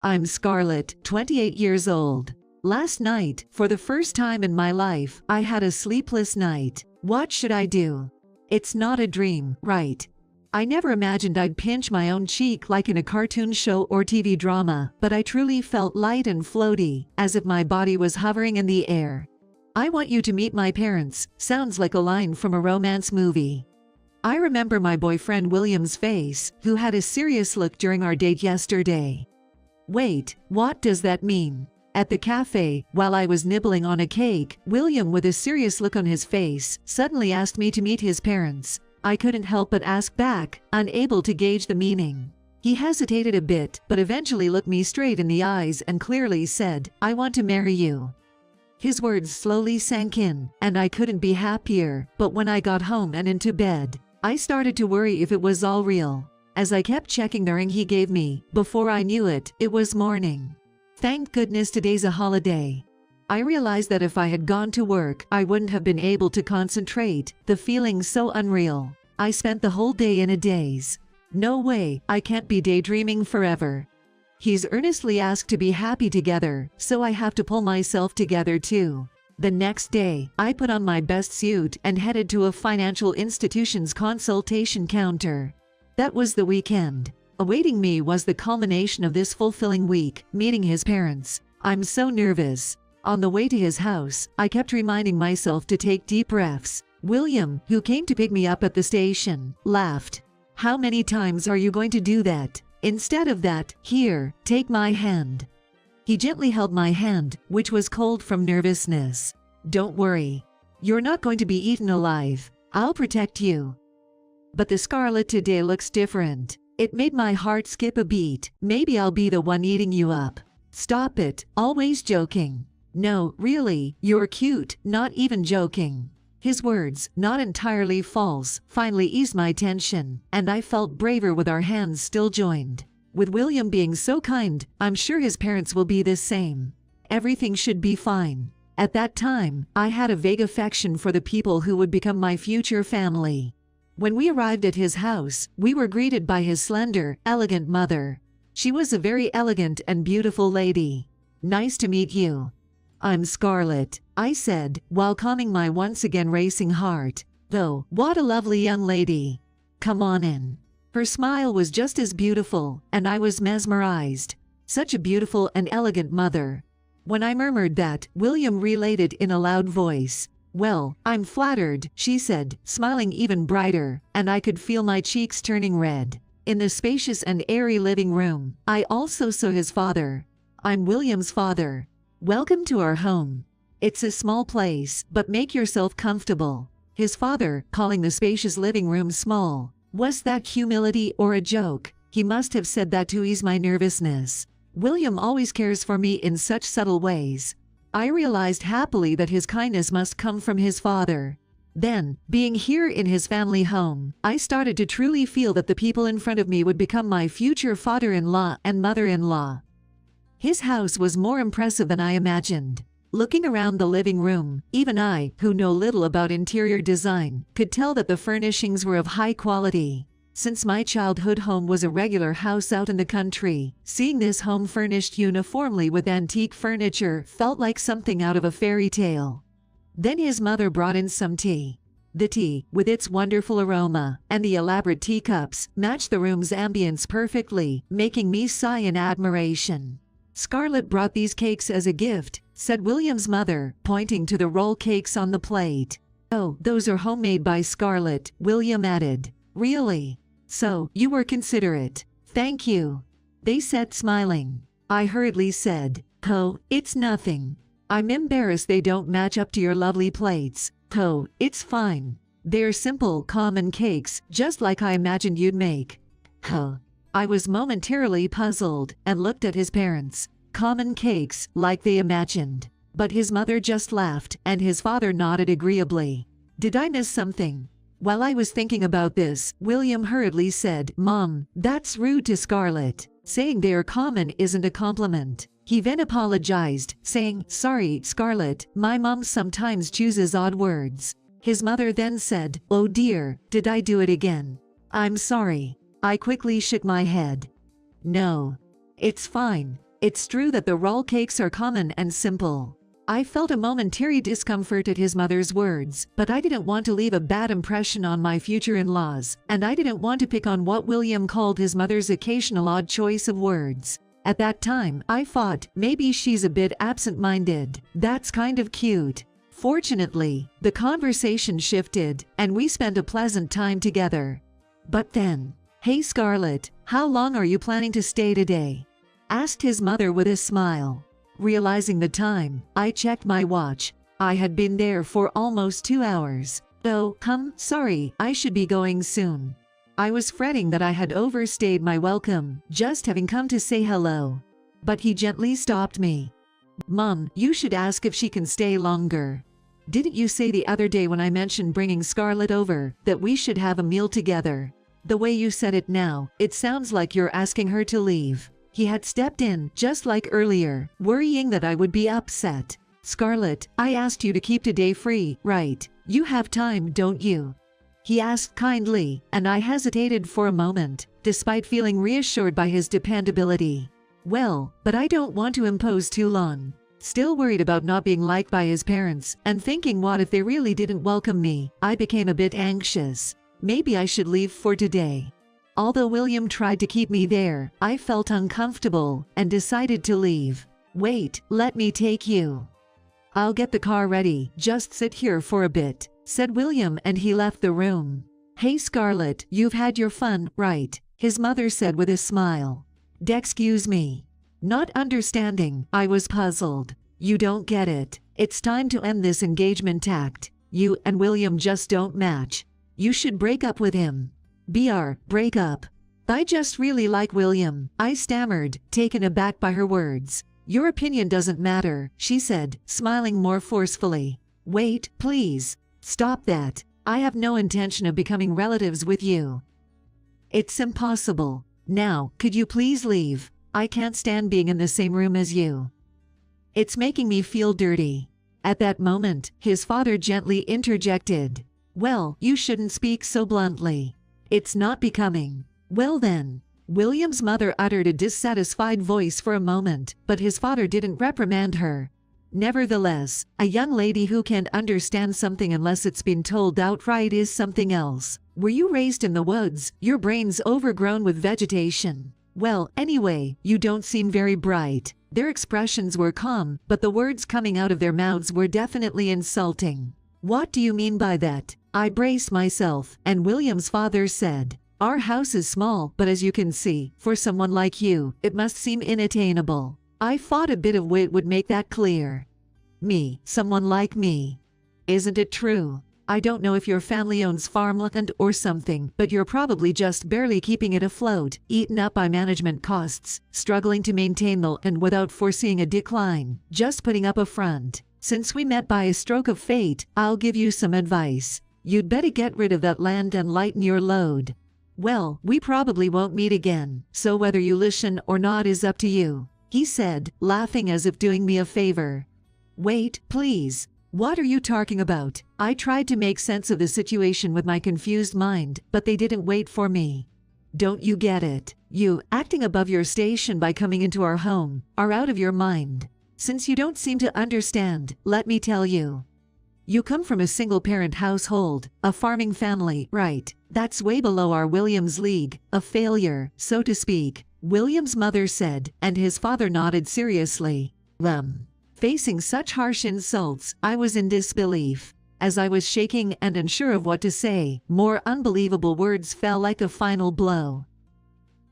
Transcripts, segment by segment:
I'm Scarlett, 28 years old. Last night, for the first time in my life, I had a sleepless night. What should I do? It's not a dream, right? I never imagined I'd pinch my own cheek like in a cartoon show or TV drama, but I truly felt light and floaty, as if my body was hovering in the air. I want you to meet my parents, sounds like a line from a romance movie. I remember my boyfriend William's face, who had a serious look during our date yesterday. Wait, what does that mean? At the cafe, while I was nibbling on a cake, William, with a serious look on his face, suddenly asked me to meet his parents. I couldn't help but ask back, unable to gauge the meaning. He hesitated a bit, but eventually looked me straight in the eyes and clearly said, "I want to marry you." His words slowly sank in, and I couldn't be happier, but when I got home and into bed, I started to worry if it was all real. As I kept checking the ring he gave me, before I knew it, it was morning. Thank goodness today's a holiday. I realized that if I had gone to work, I wouldn't have been able to concentrate, the feeling so unreal. I spent the whole day in a daze. No way, I can't be daydreaming forever. He's earnestly asked to be happy together, so I have to pull myself together too. The next day, I put on my best suit and headed to a financial institution's consultation counter. That was the weekend. Awaiting me was the culmination of this fulfilling week, meeting his parents. I'm so nervous. On the way to his house, I kept reminding myself to take deep breaths. William, who came to pick me up at the station, laughed. "How many times are you going to do that? Instead of that, here, take my hand." He gently held my hand, which was cold from nervousness. "Don't worry. You're not going to be eaten alive. I'll protect you." But the Scarlett today looks different. It made my heart skip a beat. Maybe I'll be the one eating you up. Stop it, always joking. No, really, you're cute, not even joking. His words, not entirely false, finally eased my tension, and I felt braver with our hands still joined. With William being so kind, I'm sure his parents will be the same. Everything should be fine. At that time, I had a vague affection for the people who would become my future family. When we arrived at his house, we were greeted by his slender, elegant mother. She was a very elegant and beautiful lady. "Nice to meet you." "I'm Scarlett," I said, while calming my once again racing heart. "Though, what a lovely young lady. Come on in." Her smile was just as beautiful, and I was mesmerized. Such a beautiful and elegant mother. When I murmured that, William related in a loud voice. "Well, I'm flattered," she said, smiling even brighter, and I could feel my cheeks turning red. In the spacious and airy living room, I also saw his father. "I'm William's father. Welcome to our home. It's a small place, but make yourself comfortable." His father, calling the spacious living room small. Was that humility or a joke? He must have said that to ease my nervousness. William always cares for me in such subtle ways. I realized happily that his kindness must come from his father. Then, being here in his family home, I started to truly feel that the people in front of me would become my future father-in-law and mother-in-law. His house was more impressive than I imagined. Looking around the living room, even I, who know little about interior design, could tell that the furnishings were of high quality. Since my childhood home was a regular house out in the country, seeing this home furnished uniformly with antique furniture felt like something out of a fairy tale. Then his mother brought in some tea. The tea, with its wonderful aroma, and the elaborate teacups, matched the room's ambience perfectly, making me sigh in admiration. "Scarlett brought these cakes as a gift," said William's mother, pointing to the roll cakes on the plate. "Oh, those are homemade by Scarlett," William added. "Really? So, you were considerate. Thank you," they said, smiling. I hurriedly said, "Oh, it's nothing. I'm embarrassed they don't match up to your lovely plates." "Oh, it's fine. They're simple, common cakes, just like I imagined you'd make." "Oh." I was momentarily puzzled and looked at his parents. Common cakes, like they imagined. But his mother just laughed, and his father nodded agreeably. Did I miss something? While I was thinking about this, William hurriedly said, "Mom, that's rude to Scarlett. Saying they're common isn't a compliment." He then apologized, saying, "Sorry, Scarlett, my mom sometimes chooses odd words." His mother then said, "Oh dear, did I do it again? I'm sorry." I quickly shook my head. "No, it's fine. It's true that the roll cakes are common and simple. I felt a momentary discomfort at his mother's words, but I didn't want to leave a bad impression on my future in-laws, and I didn't want to pick on what William called his mother's occasional odd choice of words. At that time, I thought, maybe she's a bit absent-minded. That's kind of cute. Fortunately, the conversation shifted, and we spent a pleasant time together. But then, "Hey Scarlett, how long are you planning to stay today?" asked his mother with a smile. Realizing the time, I checked my watch. I had been there for almost 2 hours. "Oh, sorry, I should be going soon." I was fretting that I had overstayed my welcome, just having come to say hello. But he gently stopped me. "Mom, you should ask if she can stay longer. Didn't you say the other day when I mentioned bringing Scarlett over, that we should have a meal together? The way you said it now, it sounds like you're asking her to leave." He had stepped in, just like earlier, worrying that I would be upset. "Scarlett, I asked you to keep today free, right? You have time, don't you?" he asked kindly, and I hesitated for a moment, despite feeling reassured by his dependability. "Well, but I don't want to impose too long." Still worried about not being liked by his parents, and thinking what if they really didn't welcome me, I became a bit anxious. Maybe I should leave for today. Although William tried to keep me there, I felt uncomfortable and decided to leave. "Wait, let me take you. I'll get the car ready, just sit here for a bit," said William, and he left the room. "Hey Scarlett, you've had your fun, right?" his mother said with a smile. "Excuse me." Not understanding, I was puzzled. "You don't get it. It's time to end this engagement act. You and William just don't match. You should break up with him." Break up. "I just really like William," I stammered, taken aback by her words. "Your opinion doesn't matter," she said, smiling more forcefully. "Wait, please. Stop that. I have no intention of becoming relatives with you. It's impossible. Now, could you please leave? I can't stand being in the same room as you. It's making me feel dirty." At that moment, his father gently interjected. "Well, you shouldn't speak so bluntly. It's not becoming." "Well then." William's mother uttered a dissatisfied voice for a moment, but his father didn't reprimand her. Nevertheless, a young lady who can't understand something unless it's been told outright is something else. Were you raised in the woods? Your brain's overgrown with vegetation. Well, anyway, you don't seem very bright. Their expressions were calm, but the words coming out of their mouths were definitely insulting. "What do you mean by that?" I braced myself, and William's father said, "Our house is small, but as you can see, for someone like you, it must seem unattainable." I thought a bit of wit would make that clear. "Me, someone like me. Isn't it true? I don't know if your family owns farmland or something, but you're probably just barely keeping it afloat, eaten up by management costs, struggling to maintain the and without foreseeing a decline, just putting up a front. Since we met by a stroke of fate, I'll give you some advice. You'd better get rid of that land and lighten your load. Well, we probably won't meet again, so whether you listen or not is up to you," he said, laughing as if doing me a favor. "Wait, please. What are you talking about?" I tried to make sense of the situation with my confused mind, but they didn't wait for me. "Don't you get it? You, acting above your station by coming into our home, are out of your mind. Since you don't seem to understand, let me tell you. You come from a single-parent household, a farming family, right? That's way below our William's league, a failure, so to speak," William's mother said, and his father nodded seriously. Facing such harsh insults, I was in disbelief. As I was shaking and unsure of what to say, more unbelievable words fell like a final blow.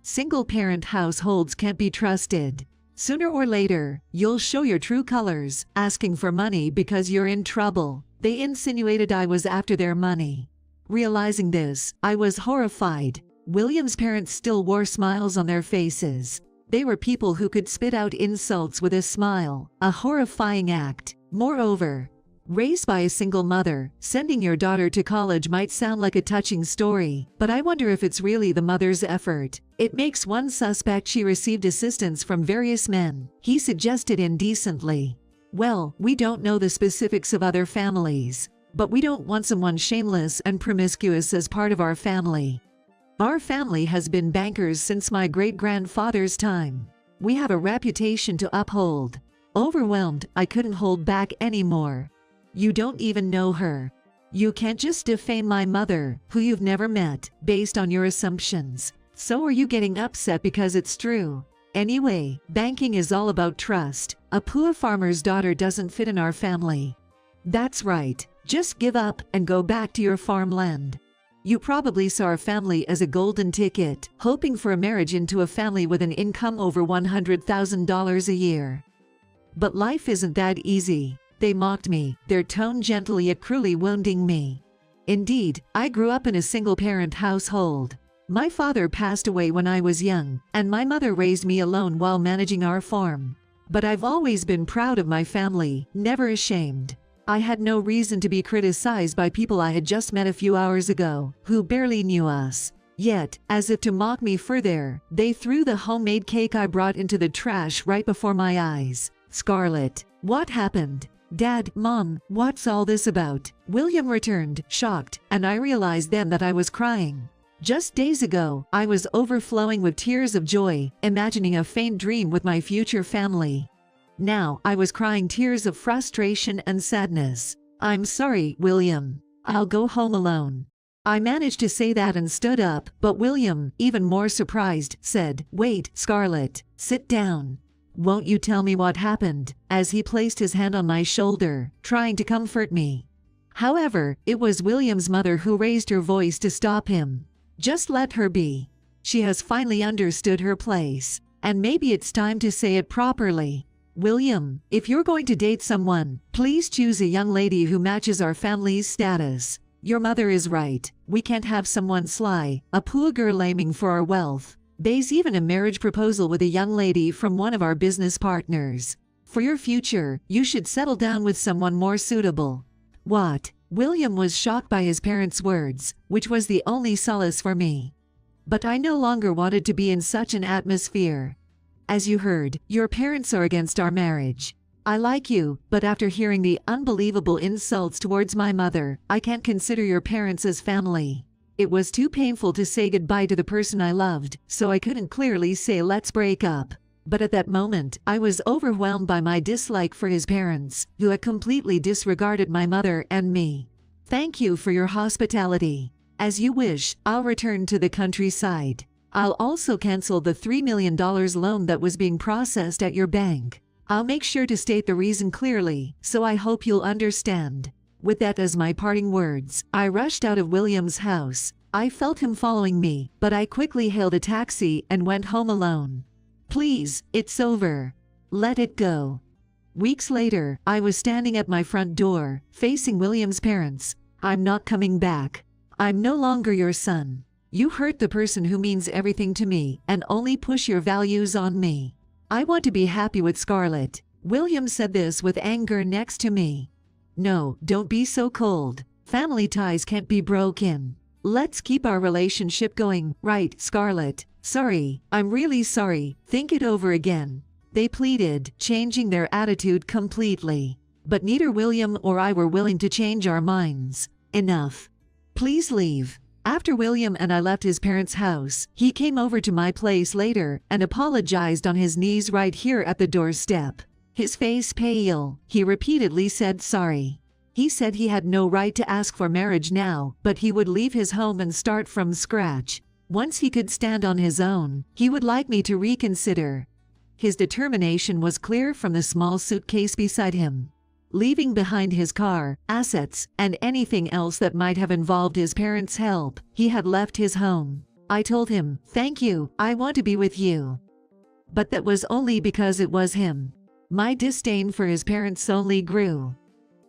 "Single-parent households can't be trusted. Sooner or later, you'll show your true colors, asking for money because you're in trouble." They insinuated I was after their money. Realizing this, I was horrified. William's parents still wore smiles on their faces. They were people who could spit out insults with a smile, a horrifying act. Moreover, raised by a single mother, sending your daughter to college might sound like a touching story, but I wonder if it's really the mother's effort. It makes one suspect she received assistance from various men, he suggested indecently. Well, we don't know the specifics of other families, but we don't want someone shameless and promiscuous as part of our family. Our family has been bankers since my great-grandfather's time. We have a reputation to uphold. Overwhelmed, I couldn't hold back anymore. You don't even know her. You can't just defame my mother, who you've never met, based on your assumptions. So are you getting upset because it's true? Anyway, banking is all about trust. A poor farmer's daughter doesn't fit in our family. That's right. Just give up and go back to your farmland. You probably saw our family as a golden ticket, hoping for a marriage into a family with an income over $100,000 a year. But life isn't that easy. They mocked me, their tone gently yet cruelly wounding me. Indeed, I grew up in a single-parent household. My father passed away when I was young, and my mother raised me alone while managing our farm. But I've always been proud of my family, never ashamed. I had no reason to be criticized by people I had just met a few hours ago, who barely knew us. Yet, as if to mock me further, they threw the homemade cake I brought into the trash right before my eyes. Scarlett, what happened? Dad, Mom, what's all this about? William returned, shocked, and I realized then that I was crying. Just days ago, I was overflowing with tears of joy, imagining a faint dream with my future family. Now, I was crying tears of frustration and sadness. I'm sorry, William. I'll go home alone. I managed to say that and stood up, but William, even more surprised, said, Wait, Scarlett, sit down. Won't you tell me what happened? As he placed his hand on my shoulder, trying to comfort me. However, it was William's mother who raised her voice to stop him. Just let her be. She has finally understood her place, and maybe it's time to say it properly. William, if you're going to date someone, please choose a young lady who matches our family's status. Your mother is right. We can't have someone sly, a poor girl aiming for our wealth. There's even a marriage proposal with a young lady from one of our business partners. For your future, you should settle down with someone more suitable. What? William was shocked by his parents' words, which was the only solace for me. But I no longer wanted to be in such an atmosphere. As you heard, your parents are against our marriage. I like you, but after hearing the unbelievable insults towards my mother, I can't consider your parents as family. It was too painful to say goodbye to the person I loved, so I couldn't clearly say let's break up. But at that moment, I was overwhelmed by my dislike for his parents, who had completely disregarded my mother and me. Thank you for your hospitality. As you wish, I'll return to the countryside. I'll also cancel the $3 million loan that was being processed at your bank. I'll make sure to state the reason clearly, so I hope you'll understand. With that as my parting words, I rushed out of William's house. I felt him following me, but I quickly hailed a taxi and went home alone. Please, it's over. Let it go. Weeks later, I was standing at my front door, facing William's parents. I'm not coming back. I'm no longer your son. You hurt the person who means everything to me and only push your values on me. I want to be happy with Scarlett. William said this with anger next to me. No, don't be so cold. Family ties can't be broken. Let's keep our relationship going, right, Scarlett? Sorry, I'm really sorry. Think it over again. They pleaded, changing their attitude completely. But neither William or I were willing to change our minds. Enough. Please leave. After William and I left his parents' house, he came over to my place later and apologized on his knees right here at the doorstep. His face pale, he repeatedly said sorry. He said he had no right to ask for marriage now, but he would leave his home and start from scratch. Once he could stand on his own, he would like me to reconsider. His determination was clear from the small suitcase beside him. Leaving behind his car, assets, and anything else that might have involved his parents' help, he had left his home. I told him, "Thank you, I want to be with you." But that was only because it was him. My disdain for his parents only grew.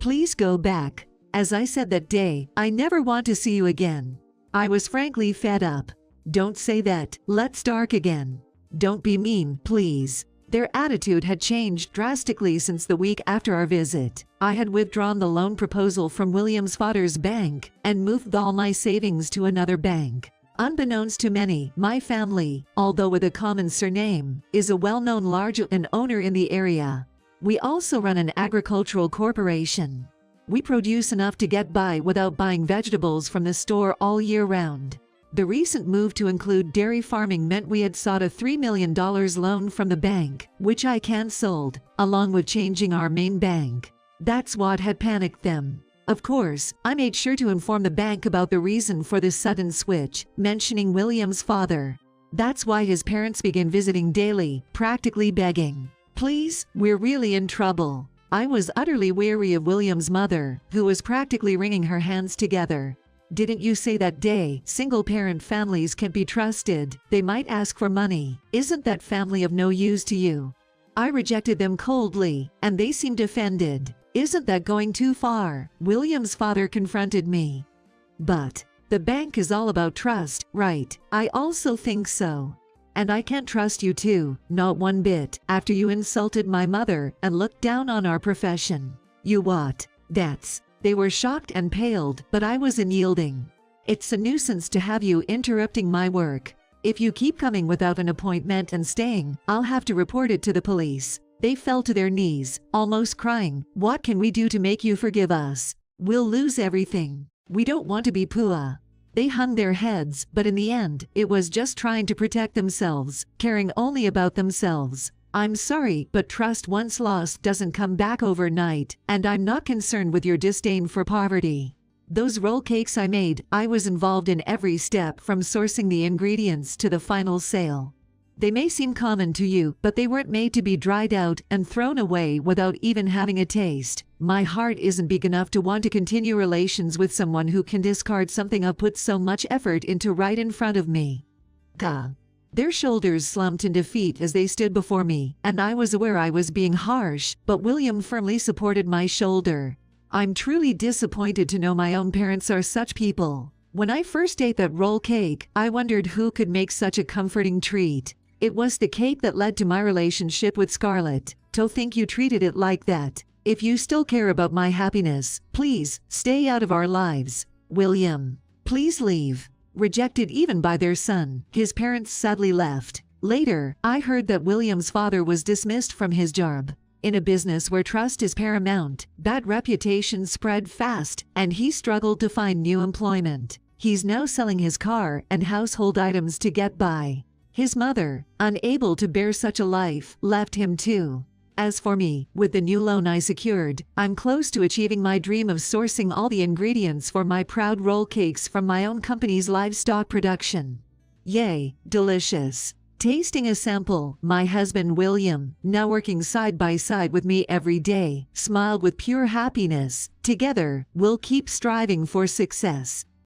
Please go back. As I said that day, I never want to see you again. I was frankly fed up. Don't say that, let's start again. Don't be mean, please. Their attitude had changed drastically since the week after our visit. I had withdrawn the loan proposal from William's father's bank and moved all my savings to another bank. Unbeknownst to many, my family, although with a common surname, is a well-known large owner in the area. We also run an agricultural corporation. We produce enough to get by without buying vegetables from the store all year round. The recent move to include dairy farming meant we had sought a $3 million loan from the bank, which I cancelled, along with changing our main bank. That's what had panicked them. Of course, I made sure to inform the bank about the reason for this sudden switch, mentioning William's father. That's why his parents began visiting daily, practically begging, "Please, we're really in trouble." I was utterly weary of William's mother, who was practically wringing her hands together. "Didn't you say that day, single-parent families can't be trusted, they might ask for money? Isn't that family of no use to you?" I rejected them coldly, and they seemed offended. "Isn't that going too far?" William's father confronted me. "But the bank is all about trust, right?" "I also think so. And I can't trust you too, not one bit, after you insulted my mother and looked down on our profession." "You what?" "That's..." They were shocked and paled, but I was unyielding. "It's a nuisance to have you interrupting my work. If you keep coming without an appointment and staying, I'll have to report it to the police." They fell to their knees, almost crying. "What can we do to make you forgive us? We'll lose everything. We don't want to be poor." They hung their heads, but in the end, it was just trying to protect themselves, caring only about themselves. "I'm sorry, but trust once lost doesn't come back overnight, and I'm not concerned with your disdain for poverty. Those roll cakes I made, I was involved in every step from sourcing the ingredients to the final sale. They may seem common to you, but they weren't made to be dried out and thrown away without even having a taste. My heart isn't big enough to want to continue relations with someone who can discard something I've put so much effort into right in front of me." Gah. Their shoulders slumped in defeat as they stood before me, and I was aware I was being harsh, but William firmly supported my shoulder. "I'm truly disappointed to know my own parents are such people. When I first ate that roll cake, I wondered who could make such a comforting treat. It was the cake that led to my relationship with Scarlett. To think you treated it like that. If you still care about my happiness, please, stay out of our lives. William, please leave." Rejected even by their son, his parents sadly left. Later, I heard that William's father was dismissed from his job. In a business where trust is paramount, bad reputation spread fast, and he struggled to find new employment. He's now selling his car and household items to get by. His mother, unable to bear such a life, left him too. As for me, with the new loan I secured, I'm close to achieving my dream of sourcing all the ingredients for my proud roll cakes from my own company's livestock production. Yay, delicious. Tasting a sample, my husband William, now working side by side with me every day, smiled with pure happiness. Together, we'll keep striving for success.